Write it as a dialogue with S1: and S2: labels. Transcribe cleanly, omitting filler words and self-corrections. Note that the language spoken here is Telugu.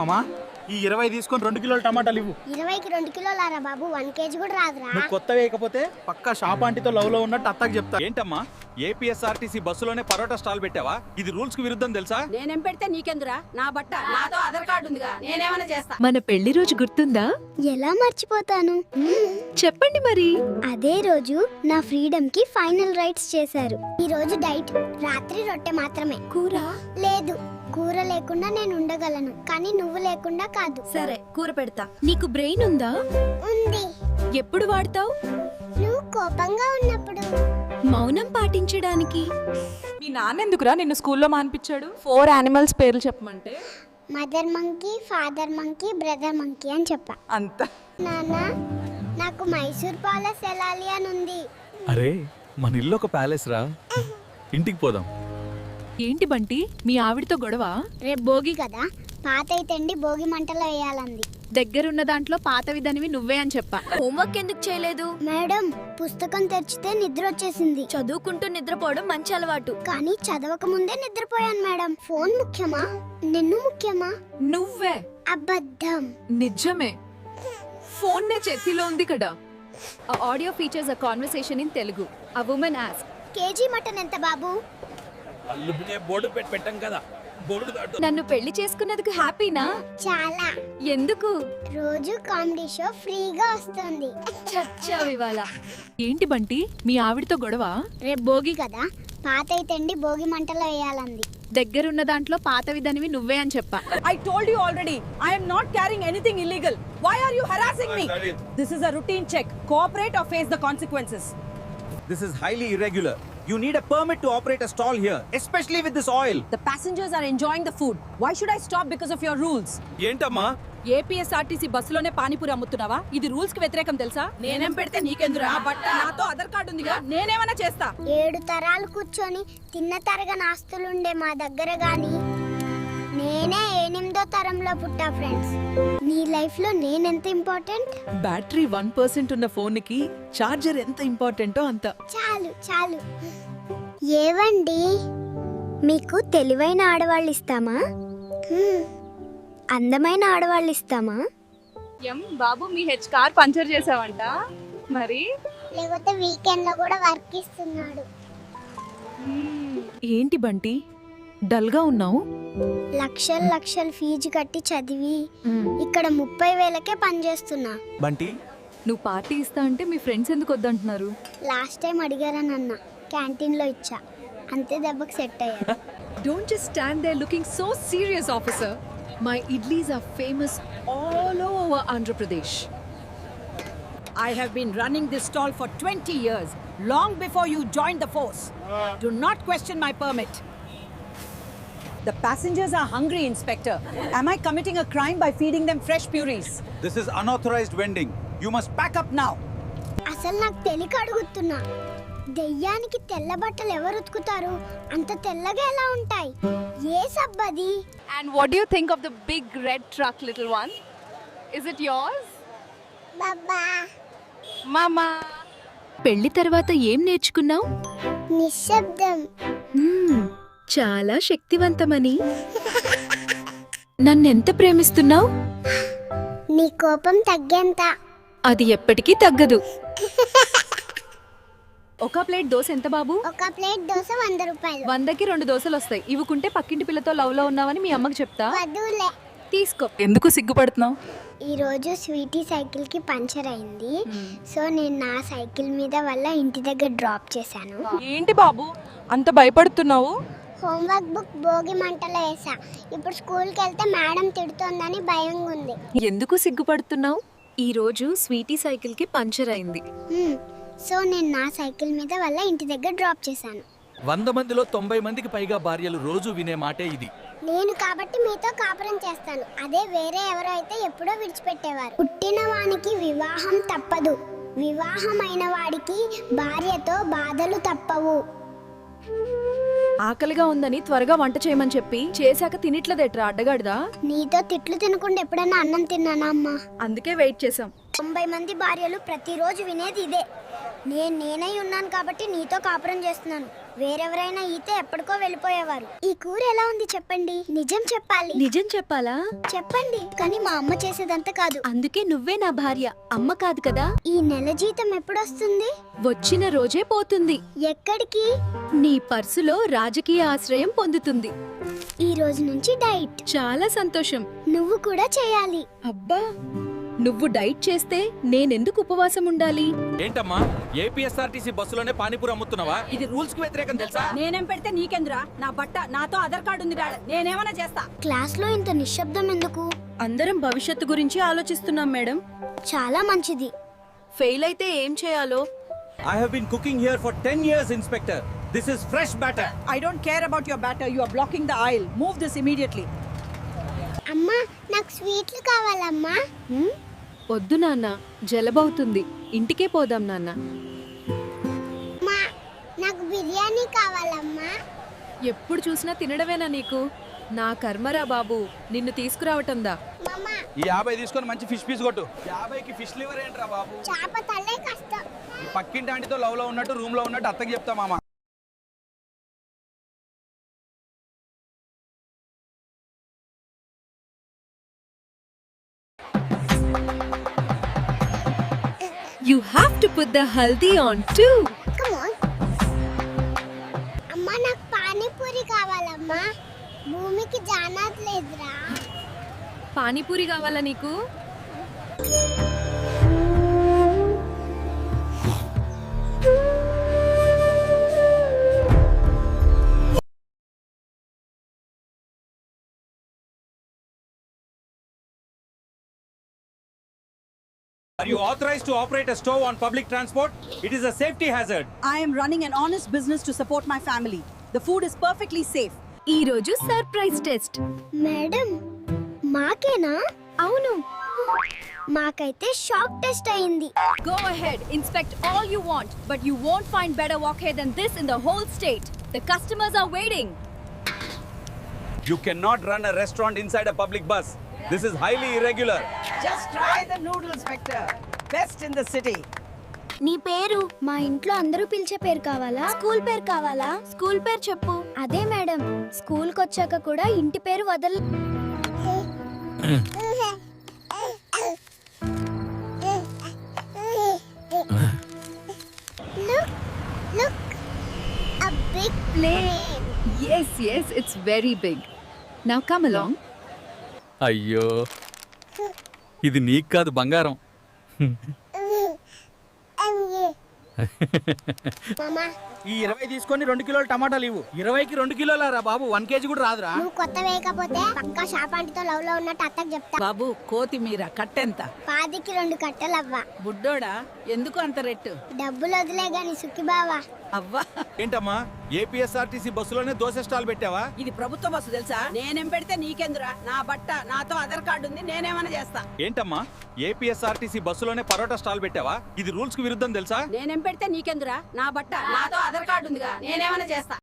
S1: అమ్మా ఈ 20 తీసుకొని 2 కిలోల టమాటాలు ఇవ్వు.
S2: 20కి 2 కిలోలారా బాబు, 1 కేజీ కూడా రాదురా.
S1: నువ్వు కొత్త వేయకపోతే పక్కా షాప్ ఆంటీతో లవ్ లో ఉన్నట్టు అత్తకి చెప్తా.
S3: ఏంటమ్మా ఏపీఎస్ఆర్టీసీ బస్సులోనే పరోటా స్టాల్ పెట్టావా? ఇది రూల్స్ కి విరుద్ధం తెలుసా?
S4: నేనేం పెడితే నీకెందురా? నా బట్ట నాతో ఆధార్ కార్డు ఉందిగా, నేనేమైనా చేస్తా.
S5: మన పెళ్లి రోజు గుర్తుందా?
S2: ఎలా మర్చిపోతాను.
S5: చెప్పండి మరి.
S2: అదే రోజు నా ఫ్రీడమ్ కి ఫైనల్ రైట్స్ చేశారు. ఈ రోజు డైట్, రాత్రి రొట్టె మాత్రమే.
S5: కూర
S2: లేదు, కూర లేకుండా నేను ఉండగలను, కానీ నువ్వు లేకుండా కాదు.
S5: సరే కూర పెడతా. నీకు బ్రెయిన్ ఉందా?
S2: ఉంది.
S5: ఎప్పుడు వాడతావు?
S2: నువ్వు కోపంగా ఉన్నప్పుడు.
S5: మౌనం పాటించడానికి.
S6: మీ నాన్న ఎందుకురా నిన్ను స్కూల్లో మానిపించాడు? 4 యానిమల్స్ పేర్లు చెప్పమంటే
S2: mother monkey, father monkey, brother monkey అని చెప్పా.
S6: అంత
S2: నాన్న, నాకు మైసూర్ ప్యాలెస్ వెళ్ళాలి అని ఉంది.
S3: అరే మన ఇల్లు ఒక ప్యాలెస్ రా, ఇంటికి పోదాం.
S5: ఏంటి బంటి, మీ ఆవిడతో గొడవ?
S2: రేపు భోగి కదా, పాత అయితేండి భోగి మంటలో వేయాలంది.
S5: దగ్గరున్న దాంట్లో పాతవిదనివి నువ్వే అని చెప్పా. హోంవర్క్ ఎందుకు చేయలేదు?
S2: మేడం, పుస్తకం తెరిచితే నిద్ర వచ్చేసింది.
S5: చదువుకుంటూ నిద్రపోవడం మంచి అలవాటు.
S2: కానీ చదవక ముందే నిద్రపోయాను మేడం. ఫోన్ ముఖ్యమా, నిన్ను ముఖ్యమా?
S5: నువ్వే.
S2: అబద్ధం.
S5: నిజమే. ఫోన్ నే చేతిలో ఉంది కదా. A audio features a conversation in Telugu. A woman asked,
S2: KG mutton ఎంత బాబు?
S3: బోర్డు పెట్టాం కదా, బోర్డు దాటు.
S5: నన్ను పెళ్లి చేసుకున్నందుకు హ్యాపీనా?
S2: చాలా.
S5: ఎందుకు?
S2: రోజు కామెడీ షో ఫ్రీగా వస్తుంది.
S5: చచ్చావు ఇవాళ. ఏంటి బంటి, మీ ఆవిడతో గొడవ?
S2: రేపు భోగి కదా, పాత అయితేండి భోగి మంటలో వేయాలంది.
S5: దగ్గరున్న దాంట్లో పాతవిదనివి నువ్వే అని చెప్పా.
S4: I told you already, I am not carrying anything illegal. Why are you harassing me? This is a routine check. Cooperate or face the consequences.
S3: This is highly irregular. You need a permit to operate a stall here, especially with this oil.
S4: The passengers are enjoying the food. Why should I stop because of your rules?
S3: ఏంటమ్మా
S4: ఏపీఎస్ఆర్టీసీ బస్సులోనే పానీపూరి అమ్ముతున్నావా? ఇది రూల్స్ కి వ్యతిరేకం తెలుసా? నేనేం పెడితే నీకెందురా? నా బట్ట నాతో ఆధార్ కార్డు ఉందిగా, నేనేమైనా చేస్తా.
S2: 7 తరాలు కూర్చొని తిన్న తరగని ఆస్తులుండే మా దగ్గర గాని నేనే 8వ తరంలో పుట్టా. ఫ్రెండ్స్, నీ లైఫ్ లో నేనెంత ఇంపార్టెంట్?
S6: బ్యాటరీ 1% ఉన్న ఫోన్ కి చార్జర్ ఎంత ఇంపార్టెంటో అంత.
S2: చాలు చాలు. ఏవండి, మీకు తెలివైన ఆడవాళ్ళు ఇస్తామా, అందమైన ఆడవాళ్ళు ఇస్తామా?
S5: బాబు, మీ హెచ్ కార్ పంచర్ చేసావంట మరి?
S2: లేకపోతే వీకెండ్ లో కూడా వర్క్ ఇస్తున్నాడు.
S5: ఏంటి బంటి, డల్ గా ఉన్నావు?
S2: లక్షలు ఫీజు కట్టి చదివి ఇక్కడ 30,000కే పనిచేస్తున్నా.
S3: బంటి,
S5: నువ్వు పార్టీ ఇస్తా అంటే మీ ఫ్రెండ్స్ ఎందుకు వద్దంటున్నారు?
S2: లాస్ట్ టైం అడిగారని అన్న, క్యాంటీన్ లో ఇచ్చా, అంతే దెబ్బకి సెట్ అయ్యారు.
S5: Don't just stand there looking so serious, officer. My idlis are famous all over Andhra Pradesh.
S4: I have been running this stall for 20 years, long before you joined the force. Do not question my permit. The passengers are hungry, Inspector. Am I committing a crime by feeding them fresh puris?
S3: this is unauthorized vending. You must pack up now.
S2: అసలు నాకు తెలియక అడుగుతున్నా, దెయ్యానికి తెల్ల బట్టలు ఎవరు ఉతుకుతారు? అంత తెల్లగా ఎలా ఉంటాయి? ఏ సబ్బది?
S5: And what do you think of the big red truck, little one? Is it yours?
S2: Baba,
S5: Mama. పెళ్లి తర్వాత ఏం నేర్చుకున్నావు?
S2: నిశ్శబ్దం.
S5: చాలా శక్తివంతమని. నన్నెంత ప్రేమిస్తున్నావు?
S2: నీ కోపం తగ్గేంత.
S5: అది ఎప్పటికీ తగ్గదు. ఒక ప్లేట్ దోశ ఎంత బాబు?
S2: ఒక ప్లేట్ దోశ 100 రూపాయలు.
S5: 100కి 2 దోశలు వస్తాయి. ఇవ్వకుంటే పక్కింటి పిల్లతో లవ్ లో ఉన్నావని మీ అమ్మకి చెప్తా.
S2: వద్దులే.
S5: తీసుకో.
S6: ఎందుకు సిగ్గుపడుతున్నావు?
S2: ఈ రోజు స్వీటీ సైకిల్ కి పంచర్ అయింది. సో నేను నా సైకిల్ మీద వల్ల ఇంటి దగ్గర డ్రాప్ చేశాను.
S6: ఏంటి బాబు అంత భయపడుతున్నావు?
S2: హోంవర్క్ బుక్ భోగి మంటలో వేసా. ఇప్పుడు స్కూల్కి వెళ్తే మేడం తిడుతోందని భయంగా ఉంది.
S5: ఎందుకు సిగ్గుపడుతున్నావు? ఈ రోజు స్వీటీ సైకిల్ కి పంచర్ అయింది.
S2: సో నేను నా సైకిల్ మీద వల్ల ఇంటి దగ్గర డ్రాప్ చేశాను.
S3: 100 మందిలో 90 మందికి పైగా భార్యలు రోజు వినే మాటే ఇది.
S2: నేను కాబట్టి మీతో కాపురం చేస్తాను. అదే వేరే ఎవరో అయితే ఎప్పుడో విడిచిపెట్టేవారు. పుట్టిన వానికి వివాహం తప్పదు, వివాహమైన వాడికి భార్యతో బాధలు తప్పవు.
S5: ఆకలిగా ఉందని త్వరగా వంట చేయమని చెప్పి చేశాక తినిట్లదేట్రా అడ్డగాడిదా?
S2: నీతో తిట్లు తినకుండా ఎప్పుడైనా అన్నం తిన్నానా అమ్మా?
S5: అందుకే వెయిట్ చేసాం.
S2: 90 మంది భార్యలు ప్రతిరోజు వినేది ఇదే. నేనై ఉన్నాను కాబట్టి నీతో కాపురం చేస్తున్నాను. వేరెవరైనా ఈతే ఎప్పటికో వెళ్ళిపోయేవారు. ఈ కూర ఎలా ఉంది చెప్పండి. నిజం చెప్పాలి.
S7: నిజం చెప్పాలా?
S2: చెప్పండి. కానీ మా అమ్మ చేసేదంతా కాదు.
S7: అందుకే నువ్వే నా భార్య, అమ్మ కాదు కదా.
S2: ఈ నెల జీతం ఎప్పుడొస్తుంది?
S7: వచ్చిన రోజే పోతుంది.
S2: ఎక్కడికి?
S7: నీ పర్సులో రాజకీయ ఆశ్రయం పొందుతుంది.
S2: ఈ రోజు నుంచి డైట్.
S7: చాలా సంతోషం.
S2: నువ్వు కూడా చేయాలి.
S7: అబ్బా, నువ్వు డైట్ చేస్తే నేనెందుకు ఉపవాసం ఉండాలి?
S3: ఏంటమ్మా ఏపీఎస్ఆర్టీసీ బస్సులోనే పానీపూరి అమ్ముతున్నావా? ఇది రూల్స్ కి వ్యతిరేకం తెలుసా?
S4: నేనేం పెడితే నీకెందురా? నా బట్ట నాతో ఆధార్ కార్డు ఉంది డాడ్. నేనేమైనా చేస్తా.
S2: క్లాస్ లో ఇంత నిశ్శబ్దం ఎందుకు?
S7: అందరం భవిష్యత్తు గురించి ఆలోచిస్తున్నాం మేడం.
S2: చాలా మంచిది.
S7: ఫెయిల్ అయితే ఏం చేయాలో?
S3: I have been cooking here for 10 years, Inspector. This is fresh batter.
S4: I don't care about your batter. You are blocking the aisle. Move this immediately.
S2: అమ్మా నాకు స్వీట్లు కావాలమ్మా.
S7: వద్దు నాన్న, జలబవుతుంది. ఇంటికే పోదాం నాన్న.
S2: అమ్మా నాకు బిర్యానీ కావాలమ్మా.
S7: ఎప్పుడు చూసినా తినడమేనా నీకు? నా కర్మరా బాబు, నిన్ను తీసుకురావటందా?
S2: మామా
S1: ఈ 50 తీసుకొని మంచి ఫిష్ పీస్ కొట్టు. 50కి ఫిష్ లివర్ ఏంట్రా బాబు?
S2: చేప తల్లే కష్టం.
S1: ఈ పక్కింటి ఆంటీతో లవ్ లో ఉన్నట్టు రూమ్ లో ఉన్నట్టు అత్తకి చెప్తా మామ.
S7: You have to put the haldi on too.
S2: Come on. అమ్మా నాకు పానీపూరి కావాలమ్మా. భూమికి జానాత్ లేదురా.
S7: పానీపూరి కావాలా నీకు?
S3: Are you authorized to operate a stove on public transport? It is a safety hazard.
S4: I am running an honest business to support my family. The food is perfectly safe.
S7: ఈ రోజు సర్ప్రైజ్ టెస్ట్.
S2: మేడం మాకేనా?
S7: అవును.
S2: మాకైతే షాక్ టెస్ట్ అయింది.
S7: Go ahead, inspect all you want, but you won't find better walkhead than this in the whole state. The customers are waiting.
S3: You cannot run a restaurant inside a public bus. This is highly irregular.
S4: Just try the noodles, Vector. Best in the city.
S2: నీ పేరు? మా ఇంట్లో అందరూ పిలిచే పేరు కావాలా? స్కూల్ పేరు కావాలా?
S7: స్కూల్ పేరు చెప్పు.
S2: అదే మేడం, స్కూల్కి వచ్చాక కూడా ఇంటి పేరు వదల. Look, a big plane.
S5: Yes, it's very big. Now come along.
S8: అయ్యో, ఇది నీకు కాదు బంగారం.
S2: మామా
S1: ఈ 20 తీసుకొని 2 కిలోల టమాటాలు ఇవ్వు. 20కి 2 కిలోలారా బాబు? 1 కేజీ కూడా రాదురా?
S2: నువ్వు కొత్త వేయకపోతే పక్కా షాపాంటితో లవ్ లో ఉన్నట్టు అత్తకు చెప్తా.
S4: బాబు కొత్తిమీర కట్టెంత?
S2: 10కి 2 కట్టెలు అవ్వా.
S4: బుడ్డోడా ఎందుకు అంత రెట్టు?
S2: డబ్బులు వదిలే గాని సుఖి బావా.
S4: అవ్వా,
S3: ఏంటమ్మా ఏపీఎస్ఆర్టీసీ బస్సులోనే దోశ స్టాల్ పెట్టావా?
S4: ఇది ప్రభుత్వ బస్సు తెలుసా? నేనేం పెడితే నీకెందురా? నా బట్ట నాతో ఆధార్ కార్డు ఉంది. నేనేమైనా చేస్తా.
S3: ఏంటమ్మా ఏపీఎస్ఆర్టీసీ బస్సులోనే పరోటా స్టాల్ పెట్టావా? ఇది రూల్స్ కి విరుద్ధం తెలుసా?
S4: నేనేం పెడితే నీకెందురా? నా బట్ట నాతో ఆధార్ కార్డు ఉందిగా. నేనేమైనా చేస్తా.